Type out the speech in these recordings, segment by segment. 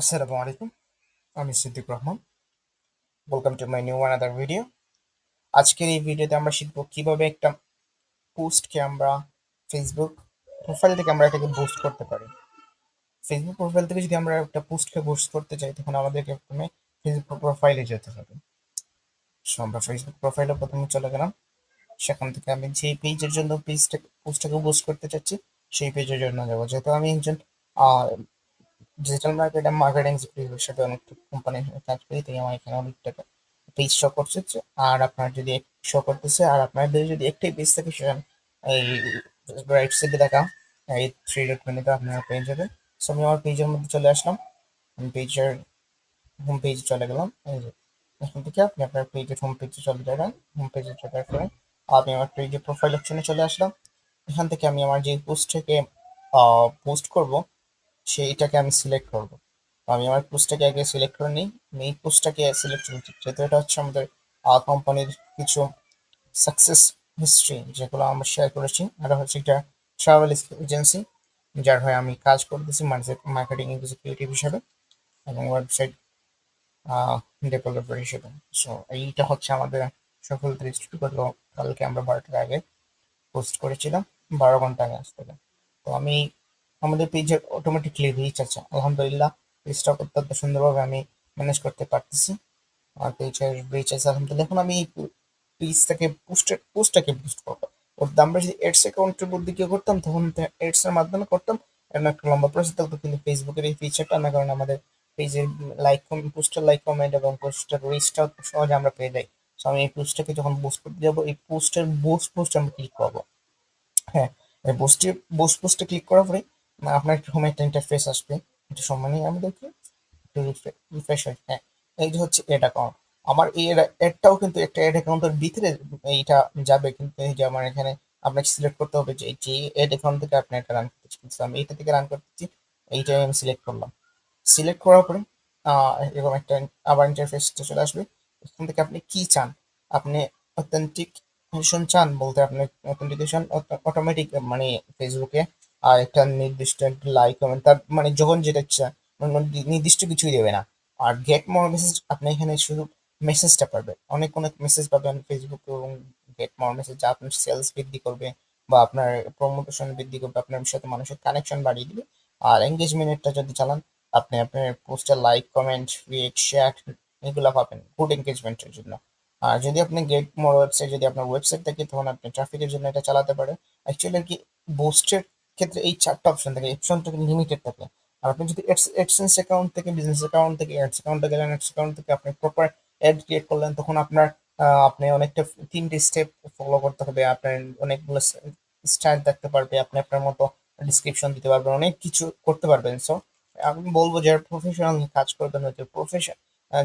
আসসালামু আলাইকুম। আমি Siddique Rahman. Welcome to my new another video. আজকের এই ভিডিওতে আমরা শিখব কিভাবে একটা পোস্টকে আমরা ফেসবুক প্রোফাইল থেকে আমরা এটাকে বুস্ট করতে পারি। ফেসবুক প্রোফাইল থেকে যদি আমরা একটা পোস্টকে বুস্ট করতে চাই তখন আমাদেরকে প্রথমে ফেসবুক প্রোফাইলে যেতে হবে। সো আমরা ফেসবুক প্রোফাইলে প্রথমে চলে গেলাম। সেখান থেকে আমি যে পেজের জন্য পোস্টটাকে বুস্ট করতে চাচ্ছি সেই পেজের জন্য যাবো। যেহেতু আমি একজন ডিজিটাল মার্কেটিং এক্সিকিউটিভ হিসেবে অনেক কোম্পানির কাজ করি, তাই আমার এখানে অনেক টাকা পেজ শো করছে। আর আপনার যদি শো করতেছে আর আপনাদের যদি একটাই পেজ থাকে সেখানে এই রাইট সাইডে দেখা এই থ্রি ডট মেনুতে আপনারা পেয়ে যাবেন। সো আমি আমার পেজের মধ্যে চলে আসলাম। আমি পেজের হোম পেজে চলে গেলাম। এই যে এখান থেকে আপনি আপনার পেজের হোম পেজে চলে যাবেন। হোম পেজে চলে পরে আমি আমার পেজের প্রোফাইল অপশনে চলে আসলাম। এখান থেকে আমি আমার যে পোস্টটাকে পোস্ট করব সেইটাকে আমি সিলেক্ট করব। তো আমি আমার পোস্টটাকে আগে সিলেক্ট করে নিই। আমি এই পোস্টটাকে সিলেক্ট করছি যেহেতু এটা হচ্ছে আমাদের কোম্পানির কিছু সাকসেস হিস্ট্রি যেগুলো আমরা শেয়ার করেছি। এটা হচ্ছে একটা ট্রাভেল এজেন্সি যার হয়ে আমি কাজ করতেছি মার্কেটিং এক্সিকিউটিভ হিসেবে এবং ওয়েবসাইট ডেভেলপার হিসেবে। সো এইটা হচ্ছে আমাদের সফলতা হিস্ট্রি। কালকে আমরা 12টার আগে পোস্ট করেছিলাম, 12 ঘন্টা আগে আজ থেকে। তো আমি আমাদের পেজের অটোমেটিকলি রিচ আছে আলহামদুলিল্লাহ। রিচটা অত্যন্ত সুন্দরভাবে আমি ম্যানেজ করতে পারতেছি। আর পেজের রিচ আছে আলহামদুলিল্লাহ। এখন আমি পেজটাকে পোস্টটাকে বুস্ট করবো। ওর আমরা যদি এডস অ্যাকাউন্টের মধ্যে কি করতাম তখন এডস এর মাধ্যমে করতাম, এমন একটা লম্বা প্রসেস থাকতো। কিন্তু ফেসবুকের এই ফিচারটা না, কারণ আমাদের পেজের লাইক পোস্টার লাইক কমেন্ট এবং পোস্টার রিচটা সহজে আমরা পেয়ে যাই। তো আমি এই পোস্টটাকে যখন বুস্ট করতে যাবো এই পোস্টের পোস্ট আমি ক্লিক করবো। হ্যাঁ, এই পোস্টে ক্লিক করার পরে আপনার হোমে একটা ইন্টারফেস আসবে। একটু সময় নিয়ে আমি দেখি একটু রিফ্রেশ হয়। হ্যাঁ, এই যে হচ্ছে এড অ্যাকাউন্ট। আমার এই এডটাও কিন্তু একটা এড অ্যাকাউন্টের ভিতরে এইটা যাবে, কিন্তু এই যে আমার এখানে আপনাকে সিলেক্ট করতে হবে যে যে এড অ্যাকাউন্ট থেকে আপনি এটা রান করতে চাচ্ছেন। আমি এইটা থেকে রান করতেছি, এইটাই আমি সিলেক্ট করলাম। সিলেক্ট করার পরে এরকম একটা আবার ইন্টারফেস চলে আসবে। এখান থেকে আপনি কি চান, আপনি অথেন্টিকেশন চান বলতে আপনি অথেন্টিকেশন অটোমেটিক মানে ফেসবুকে একটা নির্দিষ্ট লাইক কমেন্ট তার মানে যখন যেটা ইচ্ছা মানে নির্দিষ্ট কিছুই দেবে না। আর গেট মোর মেসেজ আপনি এখানে শুধু মেসেজটা পাবেন, অনেক অনেক মেসেজ পাবেন ফেসবুক, এবং গেট মোর মেসেজ যা আপনার সেলস বৃদ্ধি করবে বা আপনার প্রমোশন বৃদ্ধি করবে, আপনার সাথে মানুষের কানেকশন বাড়িয়ে দিবে। আর এঙ্গেজমেন্টটা যদি চালান আপনি আপনার পোস্টে লাইক কমেন্ট রিয়েক্ট শেয়ার এগুলো পাবেন গুড এঙ্গেজমেন্টের জন্য। আর যদি আপনি গেট মোর ওয়েবসাইট যদি আপনার ওয়েবসাইট থাকে তখন আপনি ট্রাফিকের জন্য এটা চালাতে পারেন। অ্যাকচুয়ালি কি পোস্টের ক্ষেত্রে এই চারটা অপশন থাকে, অপশনটা লিমিটেড থাকে। আর আপনি যদি এডসেন্স অ্যাকাউন্ট থেকে বিজনেস অ্যাকাউন্ট থেকে অ্যাডস অ্যাকাউন্টে গেলেন, অ্যাডস অ্যাকাউন্ট থেকে আপনি প্রপার অ্যাড ক্রিয়েট করলেন, তখন আপনার আপনি অনেকটা 3টে স্টেপ ফলো করতে হবে। আপনার অনেকগুলো স্টাইল থাকতে পারবে, আপনি আপনার মতো ডিসক্রিপশন দিতে পারবেন, অনেক কিছু করতে পারবেন। সো আমি বলবো যারা প্রফেশনাল কাজ করবেন হয়তো প্রফেশন,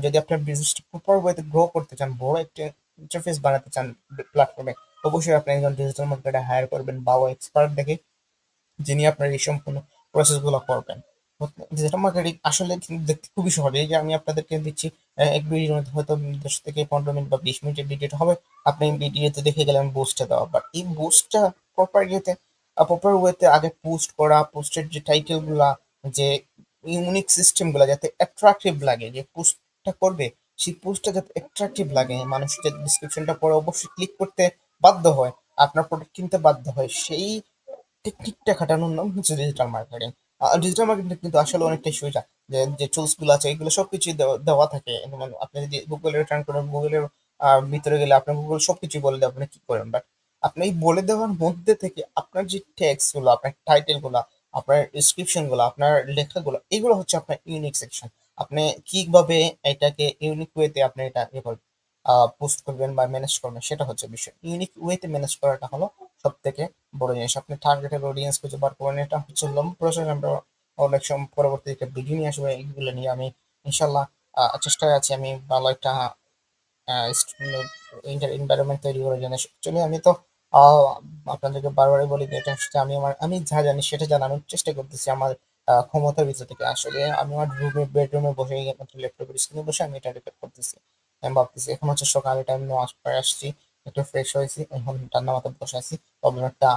যদি আপনার বিজনেসটা প্রপার ওয়েতে গ্রো করতে চান, বড় একটা ইন্টারফেস বানাতে চান প্ল্যাটফর্মে, অবশ্যই আপনি একজন ডিজিটাল মার্কেটার হায়ার করবেন বা এক্সপার্ট দেখে, যিনি আপনার এই সম্পূর্ণ প্রসেস গুলো করবেন। ডিজিটাল মার্কেটিং আসলে কিন্তু দেখতে খুবই সহজ। এই যে আমি আপনাদেরকে দিচ্ছি এক ভিডিওর মধ্যে হয়তো 10 থেকে 15 মিনিট বা 20 মিনিটের ভিডিওটা হবে, আপনি ভিডিওতে দেখে গেলেন বুস্টটা দেওয়া, বাট এই বুস্টটা প্রপার ইয়েতে প্রপার ওয়েতে আগে পোস্ট করা, পোস্টের যে টাইটেল গুলা, যে ইউনিক সিস্টেম গুলা যাতে অ্যাট্রাকটিভ লাগে, যে পোস্টটা করবে সেই পোস্টটা যাতে অ্যাট্রাকটিভ লাগে, মানুষ যাতে ডিসক্রিপশনটা পড়ে অবশ্যই ক্লিক করতে বাধ্য হয়, আপনার প্রোডাক্ট কিনতে বাধ্য হয়, সেই টেকনিকটা খাটানোর নাম হচ্ছে ডিজিটাল মার্কেটিং। ডিজিটাল মার্কেটিং কিন্তু আসলে অনেকটাই সোজা। যে যে টুলস গুলো আছে এগুলো সবকিছু দেওয়া থাকে। যেমন আপনি যদি গুগলে রিটার্ন করেন, গুগলের ভিতরে গেলে আপনার গুগল সবকিছু বলে দেবে আপনি কি করেন। বাট আপনি এই বলে দেওয়ার মধ্যে থেকে আপনার যে টেক্সট গুলো, আপনার টাইটেল গুলা, আপনার ডিসক্রিপশন গুলো, আপনার লেখাগুলো, এগুলো হচ্ছে আপনার ইউনিক সেকশন। আপনি কিভাবে এটাকে ইউনিক ওয়েতে আপনি এটা ইয়ে করবেন, পোস্ট করবেন বা ম্যানেজ করবেন, সেটা হচ্ছে বিষয়। ইউনিক ওয়েতে ম্যানেজ করাটা হলো সব থেকে বড় জিনিস। আপনি টার্গেটেড অডিয়েন্স খুঁজে বার করবেন, এটা হচ্ছে লম্বা প্রসেস। আমরা অনেক সময় পরবর্তী একটা ভিডিও নিয়ে আসবো এইগুলো নিয়ে। আমি ইনশাল্লাহ চেষ্টায় আছি আমি ভালো একটা এনভায়রনমেন্ট তৈরি করার জন্য। অ্যাকচুয়ালি আমি তো আহ, আপনাদেরকে বারবারই বলি যে এটা হচ্ছে আমি যা জানি সেটা জানানোর চেষ্টা করতেছি আমার ক্ষমতার ভিতর থেকে। আসলে আমি আমার রুমে বেডরুমে বসে ল্যাপটপের স্ক্রিনে বসে আমি এটা রেকর্ড করতেছি। আমি ভাবতেছি এখন হচ্ছে সকালে টাইম নেওয়ার পরে আসছি, একটু ফ্রেশ হয়েছি, এখন ঠান্ডা মাথায় বসে আছি। প্রবলেমটা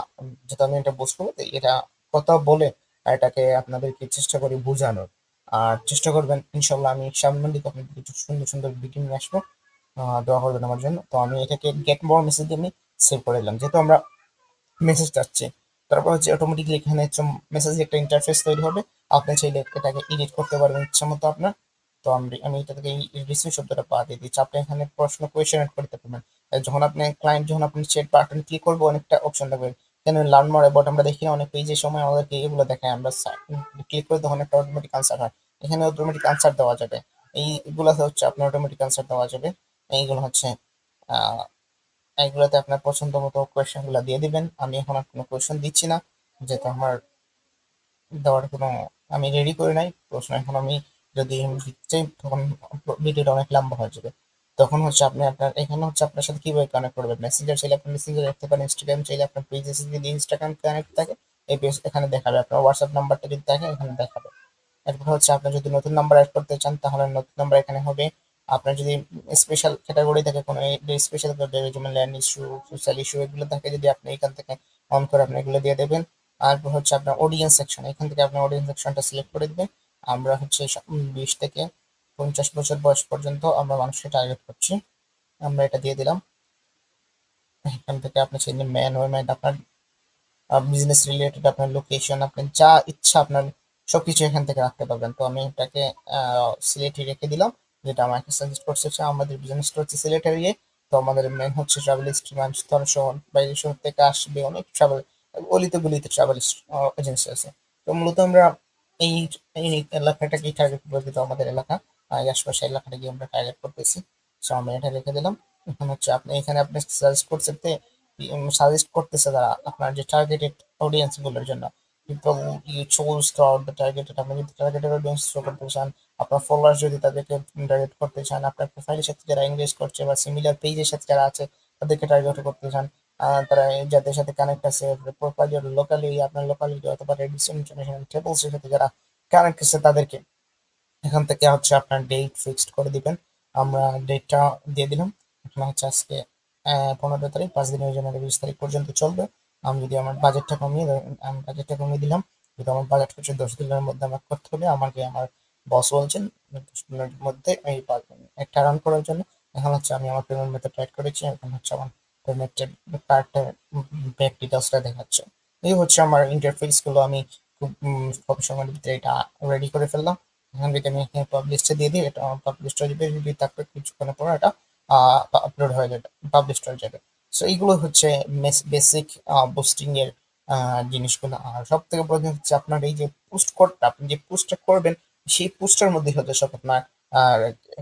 যেহেতু আমি এটা বুঝবো, তো এটা কথা বলে এটাকে আপনাদেরকে চেষ্টা করি বোঝানোর। আর চেষ্টা করবেন ইনশাল্লাহ আমি সামনের দিকে আপনাদের কিছু সুন্দর সুন্দর ভিডিও নিয়ে আসবো। দোয়া করবেন আমার জন্য। তো আমি এটাকে গেট মোর মেসেজ দিয়ে আমি সেভ করে দিলাম, যেহেতু আমরা মেসেজ যাচ্ছে। তারপর হচ্ছে অটোমেটিকলি এখানে হচ্ছে মেসেজ একটা ইন্টারফেস তৈরি হবে। আপনি চাইলে এটাকে এডিট করতে পারবেন ইচ্ছা মতো আপনার। তো আমি এটা থেকে রিসিভ শব্দটা পা দিয়ে দিচ্ছি। আপনি এখানে প্রশ্ন কোয়েশ্চেন এড করতে পারবেন। যখন আপনি ক্লায়েন্ট যখন আপনি চ্যাট বাটন ক্লিক করবো অনেকটা অপশন থাকবে। কেন লার্ন মোর অ্যাবাউট আমরা দেখি না অনেক পেজের সময় আমাদেরকে এগুলো দেখায়, আমরা ক্লিক করে তখন একটা অটোমেটিক আনসার হয়। এখানে অটোমেটিক আনসার দেওয়া যাবে। এইগুলাতে হচ্ছে আপনার অটোমেটিক আনসার দেওয়া যাবে। এইগুলো হচ্ছে আহ এগুলোতে আপনার পছন্দ মতো কোয়েশ্চেন গুলো দিয়ে দিবেন। আমি এখন আর কোনো কোয়েশ্চেন দিচ্ছি না, যেহেতু আমার দেওয়ার কোনো আমি রেডি করে নাই প্রশ্ন। এখন আমি যদি দিতে চাই তখন ভিডিওটা অনেক লম্বা হয়ে যাবে। তখন হচ্ছে আপনি আপনার এখানে হচ্ছে আপনার সাথে কিভাবে কানেক্ট করবেন, মেসেঞ্জার চাইলে আপনি মেসেঞ্জার রাখতে পারেন, ইনস্টাগ্রাম চাইলে আপনার পেজে যদি ইনস্টাগ্রাম কানেক্ট থাকে এই পেজ এখানে দেখাবে, আপনার হোয়াটসঅ্যাপ নাম্বারটা যদি থাকে এখানে দেখাবে। এরপর হচ্ছে আপনি যদি নতুন নাম্বার অ্যাড করতে চান তাহলে নতুন নাম্বার এখানে হবে। আপনার যদি স্পেশাল ক্যাটাগরি থাকে কোনো স্পেশাল ক্যাটাগরি যেমন ল্যান্ড ইস্যু, সোশ্যাল ইস্যু এগুলো থাকে, যদি আপনি এখান থেকে অন করে আপনি এগুলো দিয়ে দেবেন। তারপর হচ্ছে আপনার অডিয়েন্স সেকশন, এখান থেকে আপনার অডিয়েন্স সেকশনটা সিলেক্ট করে দেবেন। আমরা হচ্ছে 20 থেকে 50 বছর বয়স পর্যন্ত আমরা মানুষকে টার্গেট করছি, আমরা এটা দিয়ে দিলাম। এখান থেকে আপনি চাইলে ম্যান ওমেন আপনার বিজনেস রিলেটেড আপনার লোকেশন আপনার যা ইচ্ছা আপনার সবকিছু এখান থেকে রাখতে পারবেন। তো আমি এটাকে সিলেটে রেখে দিলাম, যেটা আমাকে সাজেস্ট করছে হচ্ছে আমাদের বিজনেসটা হচ্ছে সিলেটের ইয়ে। তো আমাদের মেন হচ্ছে ট্রাভেল হিস্ট্রি, মানুষ ধর শহর বাইরের শহর থেকে আসবে অনেক ট্রাভেল, অলিতে গলিতে ট্রাভেল এজেন্সি আছে। তো মূলত আমরা এই এই এলাকাটাকেই টার্গেট করে দিতে আমাদের এলাকা, এই আশপাশের এলাকাটাকে আমরা টার্গেট করতেছি। সো আমরা এটা রেখে দিলাম। এখন হচ্ছে আপনি এখানে আপনি সাজেস্ট করতে সাজেস্ট করতেছে তারা আপনার যে টার্গেটেড অডিয়েন্স গুলোর জন্য। People you choose throughout the targeted, আপনি যদি টার্গেটেড অডিয়েন্স শো করতে চান, আপনার ফলোয়ার যদি তাদেরকে টার্গেট করতে চান, আপনার প্রোফাইলের সাথে যারা এঙ্গেজ করছে বা সিমিলার পেজের সাথে যারা আছে তাদেরকে টার্গেট করতে চান, তারা যাদের সাথে কানেক্ট আছে প্রোফাইল লোকালি আপনার লোকালি অথবা রেডিস ইন্টারন্যাশনাল টেবলসের সাথে যারা কানেক্ট আছে তাদেরকে এখান থেকে হচ্ছে আপনার ডেট ফিক্সড করে দিবেন। আমরা ডেটটা দিয়ে দিলাম। এখানে হচ্ছে আজকে 15 তারিখ, 5 দিনের জন্য 20 তারিখ পর্যন্ত চলবে। আমি যদি আমার বাজেটটা কমিয়ে আমি বাজেটটা কমিয়ে দিলাম, যদি আমার বাজেট হচ্ছে 10 দিনের মধ্যে আমার করতে হবে, আমাকে আমার বস বলছেন 10 দিনের মধ্যে এই একটা রান করার জন্য। এখন হচ্ছে আমি আমার পেমেন্ট মেথড অ্যাড করেছি, এখন হচ্ছে আমার পেমেন্টের কার্ডটা ব্যাংক ডিটেলসটা দেখাচ্ছে। এই হচ্ছে আমার ইন্টারফেস গুলো, আমি খুব কম সময়ের ভিতরে এটা রেডি করে ফেললাম। এখান থেকে আমি এখানে পাবলিশটা দিয়ে দিই, এটা পাবলিশ হয়ে যাবে, যদি তারপরে কিছুক্ষণের পর এটা আপলোড হয়ে যাবে, পাবলিশ হয়ে যাবে। সো এইগুলো হচ্ছে বেসিক বুস্টিং এর জিনিসগুলো। আর সব থেকে বড় জিনিস হচ্ছে আপনার এই যে পোস্ট কোডটা আপনি যে পোস্টটা করবেন সেই পোস্টার মধ্যে হচ্ছে সব আপনার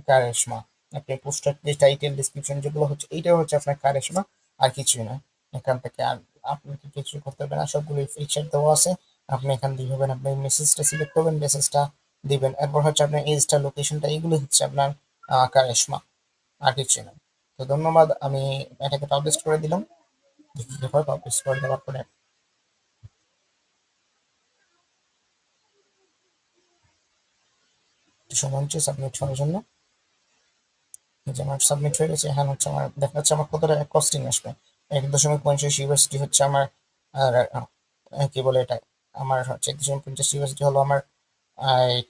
কারিশমা। আপনি পোস্টার যে টাইটেল ডিসক্রিপশন যেগুলো হচ্ছে এইটা হচ্ছে আপনার কারিশমা, আর কিছুই না। এখান থেকে আর আপনাকে কিছু করতে হবে না, সবগুলো ফিচার দেওয়া আছে। আপনি এখান দিয়ে হবেন, আপনি মেসেজটা সিলেক্ট করবেন, মেসেজটা দিবেন। এরপর হচ্ছে আপনার এজটা, লোকেশনটা, এগুলো হচ্ছে আপনার কারিশমা, আর কিছু না। তো ধন্যবাদ, আমি এটাকে পাবলিশ করে দিলাম। এরপর পাবলিশ করে দেওয়ার পরে একটু সময় হচ্ছে সাবমিট হওয়ার জন্য। এই যে আমার সাবমিট হয়ে গেছে। এখন হচ্ছে আমার দেখা যাচ্ছে আমার কত টাকা কস্টিং আসবে। 1.50 ইউএসডি হচ্ছে আমার। আর কি বলে এটা, আমার হচ্ছে 1.50 ইউএসডি হলো আমার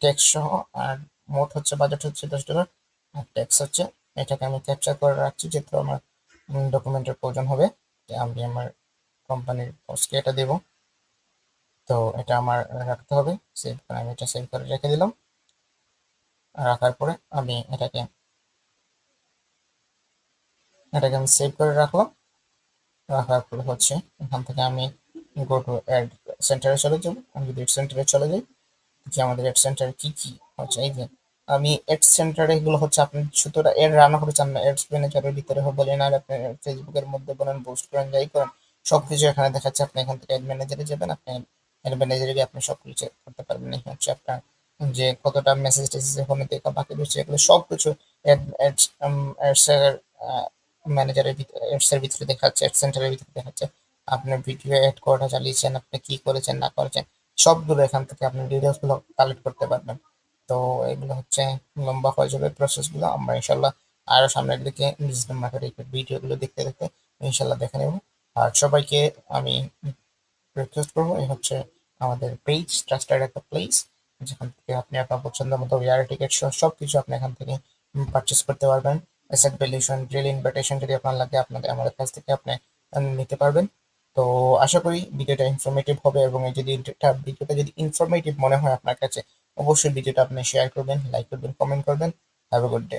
ট্যাক্স সহ। আর মোট হচ্ছে বাজেট হচ্ছে $10, আর ট্যাক্স হচ্ছে। এটাকে আমি ক্যাপচার করে রাখছি, যেহেতু আমার ডকুমেন্টের প্রয়োজন হবে। আমি আমার কোম্পানির বসকে এটা দেবো। তো এটা আমার রাখতে হবে, সেভ করে আমি এটা সেভ করে রেখে দিলাম। রাখার পরে আমি এটাকে আমি সেভ করে রাখলাম। রাখার পরে হচ্ছে এখান থেকে আমি গো টু অ্যাড সেন্টারে চলে যাব। আমি যদি অ্যাড সেন্টারে চলে যাই, যে আমাদের অ্যাড সেন্টারে কি কি হচ্ছে, এই যে আমি অ্যাড সেন্টারে এগুলো হচ্ছে আপনি শুধু এর রান্না করে চান না, অ্যাডস ম্যানেজারের ভিতরে বলেন আর আপনি ফেসবুকের মধ্যে বলেন, পোস্ট করেন, যাই করেন, সবকিছু এখানে দেখাচ্ছে। আপনি এখান থেকে অ্যাড ম্যানেজারে যাবেন, আপনি অ্যাড ম্যানেজারে গিয়ে আপনি সবকিছু চেক করতে পারবেন। এখানে হচ্ছে আপনার যে কতটা মেসেজ টেসেজ এখানে দেখা বাকি রয়েছে, এগুলো সবকিছু অ্যাডস এর ম্যানেজারের ভিতরে, অ্যাডস এর ভিতরে দেখাচ্ছে, অ্যাড সেন্টারের ভিতরে দেখাচ্ছে। আপনার ভিডিও অ্যাড করাটা চালিয়েছেন, আপনি কি করেছেন না করেছেন, সবগুলো এখান থেকে আপনি ডিটেলস গুলো কালেক্ট করতে পারবেন। তো এগুলো হচ্ছে লম্বা হয়ে যাবে প্রসেস গুলো, আমরা ইনশাল্লাহ আরো সামনের দিকে ডিজিটাল মার্কেটিং ভিডিও গুলো দেখতে দেখতে ইনশাল্লাহ দেখে নেব। আর সবাইকে আমি রিকোয়েস্ট করবো, এই হচ্ছে আমাদের পেজ, ট্রাস্টেড একটা প্লেস। যেখান থেকে আপনি আপনার পছন্দ মতো এয়ার টিকিট সহ সবকিছু আপনি এখান থেকে পারচেস করতে পারবেন। অ্যাসেট ভ্যালুয়েশন, ড্রিল ইনভিটেশন যদি আপনার লাগে আপনাদের আমাদের কাছ থেকে আপনি নিতে পারবেন। তো আশা করি ভিডিওটা ইনফরমেটিভ হবে, এবং এই যদি ভিডিওটা যদি ইনফরমেটিভ মনে হয় আপনার কাছে, অবশ্যই ভিডিওটা আপনি শেয়ার করবেন, লাইক করবেন, কমেন্ট করবেন। Have a good day.